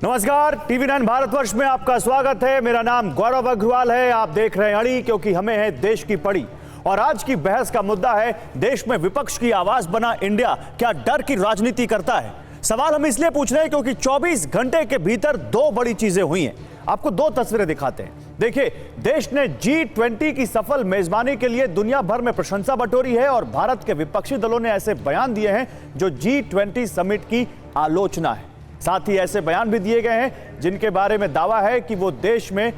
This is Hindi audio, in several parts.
नमस्कार, टीवी 9 भारतवर्ष में आपका स्वागत है। मेरा नाम गौरव अग्रवाल है। आप देख रहे हैं अड़ी, क्योंकि हमें है देश की पड़ी। और आज की बहस का मुद्दा है, देश में विपक्ष की आवाज बना इंडिया क्या डर की राजनीति करता है। सवाल हम इसलिए पूछ रहे हैं क्योंकि 24 घंटे के भीतर दो बड़ी चीजें हुई हैं। आपको दो तस्वीरें दिखाते हैं। देखिए, देश ने G20 की सफल मेजबानी के लिए दुनिया भर में प्रशंसा बटोरी है और भारत के विपक्षी दलों ने ऐसे बयान दिए हैं जो G20 समिट की आलोचना है। साथ ही ऐसे बयान भी दिए गए हैं जिनके बारे में दावा है कि वो देश में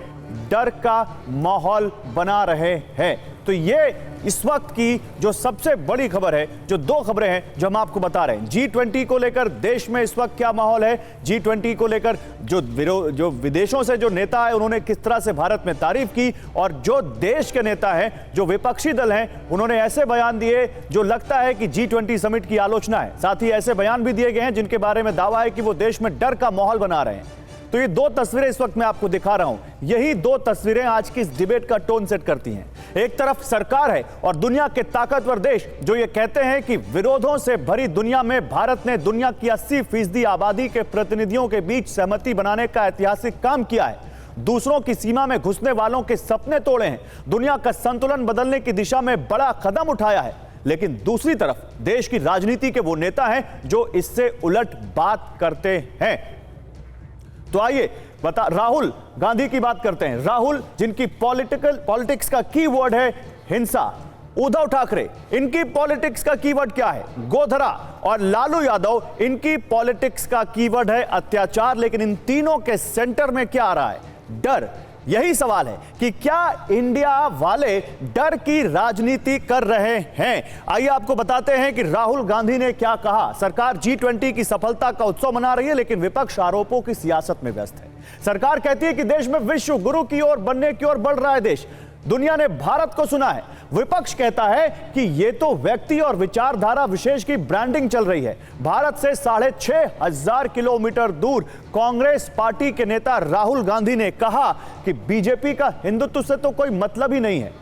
डर का माहौल बना रहे हैं। तो ये इस वक्त की जो सबसे बड़ी खबर है, जो दो खबरें हैं जो हम आपको बता रहे हैं। G20 को लेकर देश में इस वक्त क्या माहौल है, G20 को लेकर जो विदेशों से जो नेता है उन्होंने किस तरह से भारत में तारीफ की, और जो देश के नेता हैं, जो विपक्षी दल हैं, उन्होंने ऐसे बयान दिए जो लगता है कि G20 समिट की आलोचना है। साथ ही ऐसे बयान भी दिए गए हैं जिनके बारे में दावा है कि वो देश में डर का माहौल बना रहे हैं। तो ये दो तस्वीरें इस वक्त मैं आपको दिखा रहा हूं। यही दो तस्वीरें आज की इस डिबेट का टोन सेट करती हैं। एक तरफ सरकार है और दुनिया के ताकतवर देश जो ये कहते हैं कि विरोधों से भरी दुनिया में भारत ने दुनिया की 80% आबादी के प्रतिनिधियों के बीच सहमति बनाने का ऐतिहासिक काम किया है, दूसरों की सीमा में घुसने वालों के सपने तोड़े हैं, दुनिया का संतुलन बदलने की दिशा में बड़ा कदम उठाया है। लेकिन दूसरी तरफ देश की राजनीति के वो नेता हैं जो इससे उलट बात करते हैं। तो आइए राहुल गांधी की बात करते हैं। राहुल, जिनकी पॉलिटिक्स का कीवर्ड है हिंसा। उद्धव ठाकरे, इनकी पॉलिटिक्स का कीवर्ड क्या है? गोधरा। और लालू यादव, इनकी पॉलिटिक्स का कीवर्ड है अत्याचार। लेकिन इन तीनों के सेंटर में क्या आ रहा है? डर। यही सवाल है कि क्या इंडिया वाले डर की राजनीति कर रहे हैं। आइए आपको बताते हैं कि राहुल गांधी ने क्या कहा। सरकार G20 की सफलता का उत्सव मना रही है, लेकिन विपक्ष आरोपों की सियासत में व्यस्त है। सरकार कहती है कि देश में विश्व गुरु की ओर बनने की ओर बढ़ रहा है देश, दुनिया ने भारत को सुना है। विपक्ष कहता है कि यह तो व्यक्ति और विचारधारा विशेष की ब्रांडिंग चल रही है। भारत से 6,500 किलोमीटर दूर कांग्रेस पार्टी के नेता राहुल गांधी ने कहा कि बीजेपी का हिंदुत्व से तो कोई मतलब ही नहीं है।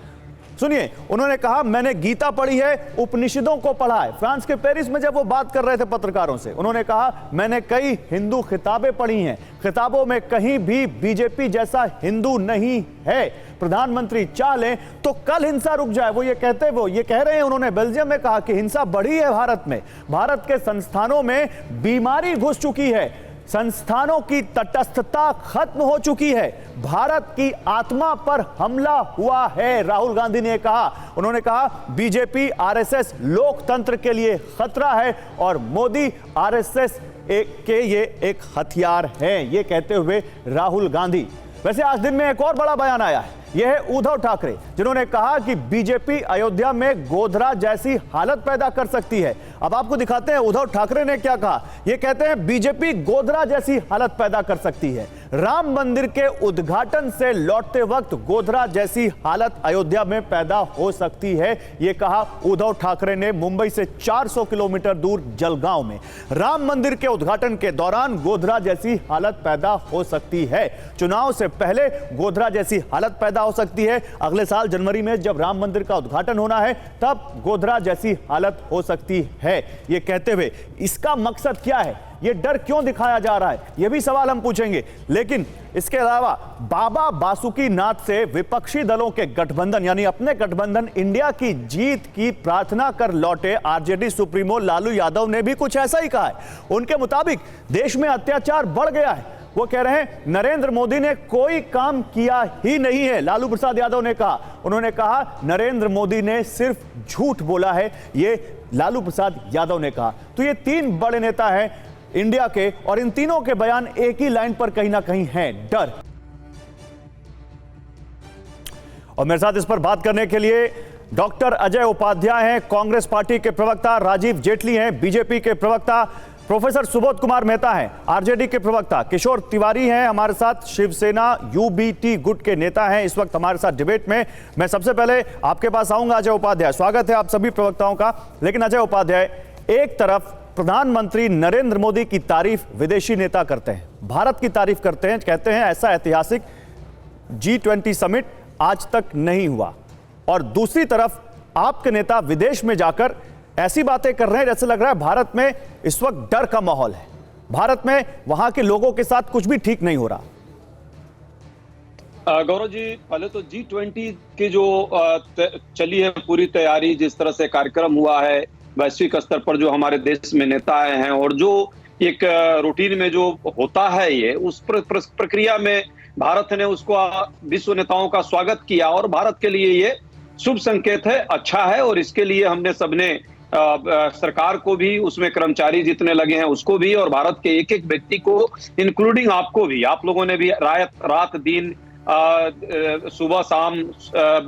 सुनिए, उन्होंने कहा, मैंने गीता पढ़ी है, उपनिषदों को पढ़ा है। फ्रांस के पेरिस में जब वो बात कर रहे थे पत्रकारों से, उन्होंने कहा, मैंने कई हिंदू किताबें पढ़ी हैं, किताबों में कहीं भी बीजेपी जैसा हिंदू नहीं है। प्रधानमंत्री चाह लें तो कल हिंसा रुक जाए। वो ये कह रहे हैं। उन्होंने बेल्जियम में कहा कि हिंसा बढ़ी है भारत में, भारत के संस्थानों में बीमारी घुस चुकी है, संस्थानों की तटस्थता खत्म हो चुकी है, भारत की आत्मा पर हमला हुआ है, राहुल गांधी ने कहा। उन्होंने कहा, बीजेपी आरएसएस लोकतंत्र के लिए खतरा है और मोदी आरएसएस के ये एक हथियार है, ये कहते हुए राहुल गांधी। वैसे आज दिन में एक और बड़ा बयान आया है। यह है उद्धव ठाकरे, जिन्होंने कहा कि बीजेपी अयोध्या में गोधरा जैसी हालत पैदा कर सकती है। अब आपको दिखाते हैं उद्धव ठाकरे ने क्या कहा। यह कहते हैं, बीजेपी गोधरा जैसी हालत पैदा कर सकती है। राम मंदिर के उद्घाटन से लौटते वक्त गोधरा जैसी हालत अयोध्या में पैदा हो सकती है, यह कहा उद्धव ठाकरे ने मुंबई से 400 किलोमीटर दूर जलगांव में। राम मंदिर के उद्घाटन के दौरान गोधरा जैसी हालत पैदा हो सकती है। चुनाव से पहले गोधरा जैसी हालत पैदा हो सकती है। अगले साल जनवरी में जब राम मंदिर का उद्घाटन होना है, तब गोधरा जैसी हालत हो सकती है। यह कहते हुए इसका मकसद क्या है, यह डर क्यों दिखाया जा रहा है, यह भी सवाल हम पूछेंगे। लेकिन इसके अलावा बाबा बासुकीनाथ से विपक्षी दलों के गठबंधन यानी अपने गठबंधन इंडिया की जीत की प्रार्थना कर लौटे आरजेडी सुप्रीमो लालू यादव ने भी कुछ ऐसा ही कहा है। उनके मुताबिक देश में अत्याचार बढ़ गया है। वो कह रहे हैं, नरेंद्र मोदी ने कोई काम किया ही नहीं है, लालू प्रसाद यादव ने कहा। उन्होंने कहा, नरेंद्र मोदी ने सिर्फ झूठ बोला है, ये लालू प्रसाद यादव ने कहा। तो ये तीन बड़े नेता हैं इंडिया के, और इन तीनों के बयान एक ही लाइन पर कहीं ना कहीं हैं, डर। और मेरे साथ इस पर बात करने के लिए डॉक्टर अजय उपाध्याय हैं, कांग्रेस पार्टी के प्रवक्ता राजीव जेटली हैं, बीजेपी के प्रवक्ता प्रोफेसर सुबोध कुमार मेहता हैं, आरजेडी के प्रवक्ता किशोर तिवारी हैं हमारे साथ, शिवसेना यूबीटी गुट के नेता हैं इस वक्त हमारे साथ डिबेट में। मैं सबसे पहले आपके पास आऊंगा अजय उपाध्याय, स्वागत है आप सभी प्रवक्ताओं का। लेकिन अजय उपाध्याय, एक तरफ प्रधानमंत्री नरेंद्र मोदी की तारीफ विदेशी नेता करते हैं, भारत की तारीफ करते हैं, कहते हैं ऐसा ऐतिहासिक G20 समिट आज तक नहीं हुआ, और दूसरी तरफ आपके नेता विदेश में जाकर ऐसी बातें कर रहे हैं जैसे लग रहा है भारत में इस वक्त डर का माहौल है। भारत में वहां के लोगों के साथ कुछ भी ठीक नहीं हो रहा। गौरव जी, पहले तो G20 की जो चली है पूरी तैयारी, जिस तरह से कार्यक्रम हुआ है वैश्विक स्तर पर, जो हमारे देश में नेता आए हैं और जो एक रूटीन में जो होता है ये, उस प्रक्रिया में भारत ने उसको विश्व नेताओं का स्वागत किया और भारत के लिए ये शुभ संकेत है, अच्छा है। और इसके लिए हमने सबने सरकार को भी, उसमें कर्मचारी जितने लगे हैं उसको भी, और भारत के एक एक व्यक्ति को इंक्लूडिंग आपको भी, आप लोगों ने भी रात दिन सुबह शाम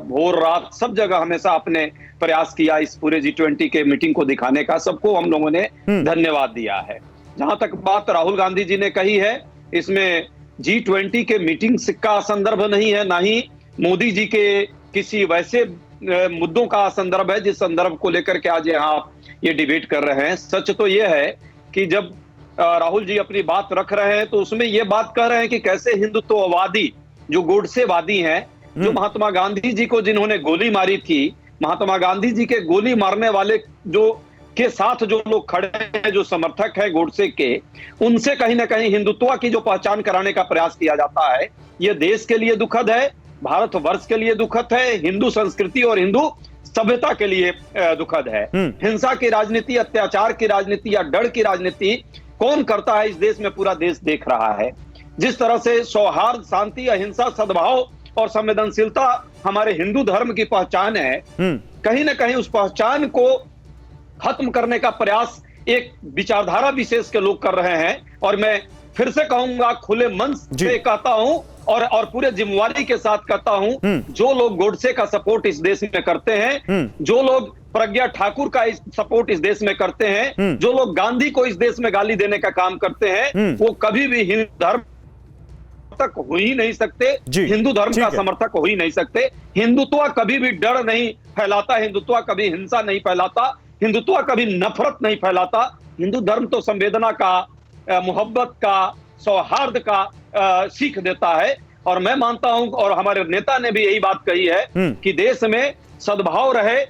भोर रात सब जगह हमेशा आपने प्रयास किया इस पूरे G20 के मीटिंग को दिखाने का, सबको हम लोगों ने धन्यवाद दिया है। जहां तक बात राहुल गांधी जी ने कही है, इसमें G20 के मीटिंग का संदर्भ नहीं है, ना ही मोदी जी के किसी वैसे मुद्दों का संदर्भ है जिस संदर्भ को लेकर के आज यहाँ ये डिबेट कर रहे हैं। सच तो ये है कि जब राहुल जी अपनी बात रख रहे हैं तो उसमें ये बात कह रहे हैं कि कैसे हिंदुत्ववादी जो गोडसेवादी हैं, जो महात्मा गांधी जी को जिन्होंने गोली मारी थी, महात्मा गांधी जी के गोली मारने वाले जो के साथ जो लोग खड़े हैं, जो समर्थक हैं गोडसे के, उनसे कहीं ना कहीं हिंदुत्व की जो पहचान कराने का प्रयास किया जाता है, ये देश के लिए दुखद है, भारतवर्ष के लिए दुखद है, हिंदू संस्कृति और हिंदू सभ्यता के लिए दुखद है। हिंसा की राजनीति, अत्याचार की राजनीति या डर की राजनीति कौन करता है इस देश में, पूरा देश देख रहा है। जिस तरह से सौहार्द, शांति, अहिंसा, सद्भाव और संवेदनशीलता हमारे हिंदू धर्म की पहचान है, कहीं ना कहीं उस पहचान को खत्म करने का प्रयास एक विचारधारा विशेष के लोग कर रहे हैं। और मैं फिर से कहूंगा, खुले मन से कहता हूं और पूरे जिम्मेवारी के साथ कहता हूं, जो लोग गोडसे का सपोर्ट इस देश में करते हैं, जो लोग प्रज्ञा ठाकुर का सपोर्ट इस देश में करते हैं, जो लोग गांधी को इस देश में गाली देने का काम करते हैं, वो कभी भी हिंदू धर्म तक हो ही नहीं सकते, हिंदू धर्म का समर्थक हो ही नहीं सकते। हिंदुत्व कभी भी डर नहीं फैलाता, हिंदुत्व कभी हिंसा नहीं फैलाता, हिंदुत्व कभी नफरत नहीं फैलाता। हिंदू धर्म तो संवेदना का, मोहब्बत का, सौहार्द का सीख देता है। और मैं मानता हूं, और हमारे नेता ने भी यही बात कही है कि देश में सद्भाव रहे,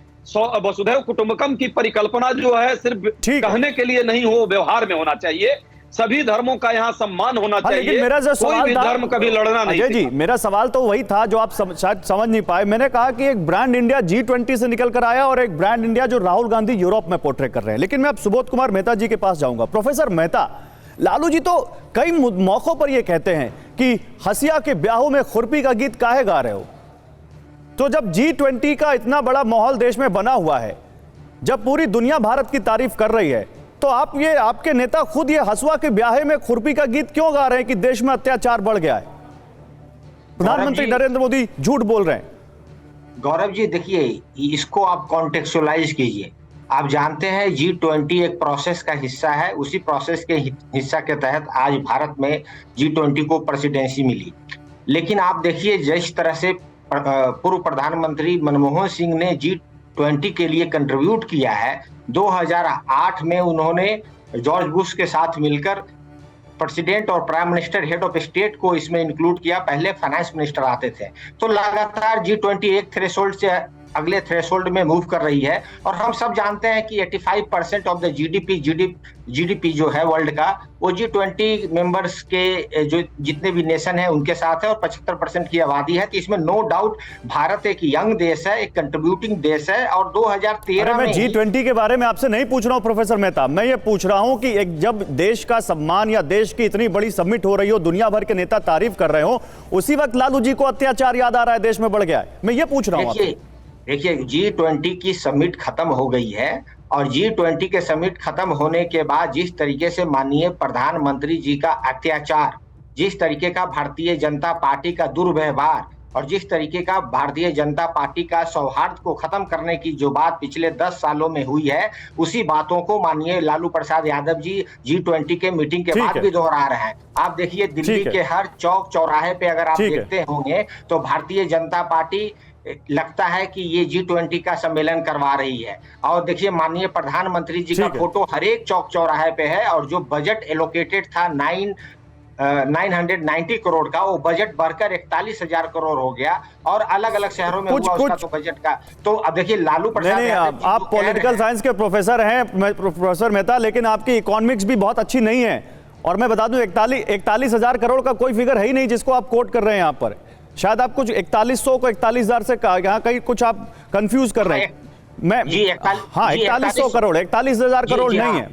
वसुधैव कुटुंबकम की परिकल्पना जो है सिर्फ कहने के लिए नहीं हो, व्यवहार में होना चाहिए। सभी धर्मों का यहाँ सम्मान होना चाहिए। मेरा जो कोई भी धर्म कभी लड़ना नहीं। अजय जी, मेरा सवाल तो वही था जो आप शायद समझ नहीं पाए। मैंने कहा कि एक ब्रांड इंडिया G20 से निकल कर आया और एक ब्रांड इंडिया जो राहुल गांधी यूरोप में पोर्ट्रे कर रहे हैं। लेकिन मैं अब सुबोध कुमार मेहता जी के पास जाऊंगा। प्रोफेसर मेहता, लालू जी तो कई मौकों पर यह कहते हैं कि हसिया के ब्याहों में खुरपी का गीत काहे गा रहे हो। तो जब G20 का इतना बड़ा माहौल देश में बना हुआ है, जब पूरी दुनिया भारत की तारीफ कर रही है, तो आपके नेता खुद ये हसुआ के ब्याहे में खुरपी का गीत क्यों गा रहे हैं कि देश में अत्याचार बढ़ गया है? प्रधानमंत्री नरेंद्र मोदी झूठ बोल रहे हैं। गौरव जी देखिए, इसको आप कॉन्टेक्चुअलाइज कीजिए। आप जानते हैं G20 एक प्रोसेस का हिस्सा है, उसी प्रोसेस के हिस्सा के तहत आज भारत में G20 को प्रेसिडेंसी मिली। लेकिन आप देखिए, जिस तरह से पूर्व प्रधानमंत्री मनमोहन सिंह ने G20 के लिए कंट्रीब्यूट किया है, 2008 में उन्होंने जॉर्ज बुश के साथ मिलकर प्रेसिडेंट और prime minister, head of state को इसमें इंक्लूड किया। पहले फाइनेंस मिनिस्टर आते थे। तो लगातार G20 एक थ्रेशोल्ड से अगले थ्रेशोल्ड में मूव कर रही है। और हम सब जानते हैं कि 85% ऑफ द जीडीपी जो है वर्ल्ड का, वो G20 मेंबर्स के जो जितने भी नेशन हैं उनके साथ है, और 75% की आबादी है। तो इसमें नो डाउट भारत एक यंग देश है, एक कंट्रीब्यूटिंग देश है। और 2013 में G20 के बारे में आपसे नहीं पूछ रहा हूं प्रोफेसर मेहता, मैं ये पूछ रहा हूं कि एक जब देश का सम्मान या देश की इतनी बड़ी समिट हो रही हो, दुनिया भर के नेता तारीफ कर रहे हो, उसी वक्त लालू जी को अत्याचार याद आ रहा है, देश में बढ़ गया है। मैं ये पूछ रहा हूं। देखिए, G20 की समिट खत्म हो गई है, और G20 के समिट खत्म होने के बाद जिस तरीके से माननीय प्रधानमंत्री जी का अत्याचार, जिस तरीके का भारतीय जनता पार्टी का दुर्व्यवहार, और जिस तरीके का भारतीय जनता पार्टी का सौहार्द को खत्म करने की जो बात पिछले 10 सालों में हुई है, उसी बातों को माननीय लालू प्रसाद यादव जी G20 के मीटिंग के बाद भी दोहरा रहे हैं। आप देखिए, दिल्ली के हर चौक चौराहे पे अगर आप देखते होंगे तो भारतीय जनता पार्टी लगता है कि ये G20 का सम्मेलन करवा रही है। और देखिए, माननीय प्रधानमंत्री जी का फोटो हर एक चौक चौराहे पे है। और जो बजट एलोकेटेड था 990 करोड़ का, वो बजट बढ़कर 41,000 करोड़ हो गया। और अलग अलग शहरों में हुआ उसका तो बजट का। तो अब देखिए, लालू प्रसाद आप पॉलिटिकल साइंस के प्रोफेसर हैं प्रोफेसर मेहता, लेकिन आपकी इकोनॉमिक्स भी बहुत अच्छी नहीं है। और मैं बता दूं 41,000 करोड़ का कोई फिगर है ही नहीं जिसको आप कोट कर रहे हैं यहाँ पर। शायद आप कुछ 4100 को 41,000 से यहाँ कहीं कुछ आप कंफ्यूज कर रहे हैं। मैं जी, हाँ 4100 करोड़, 41,000 करोड़ नहीं है।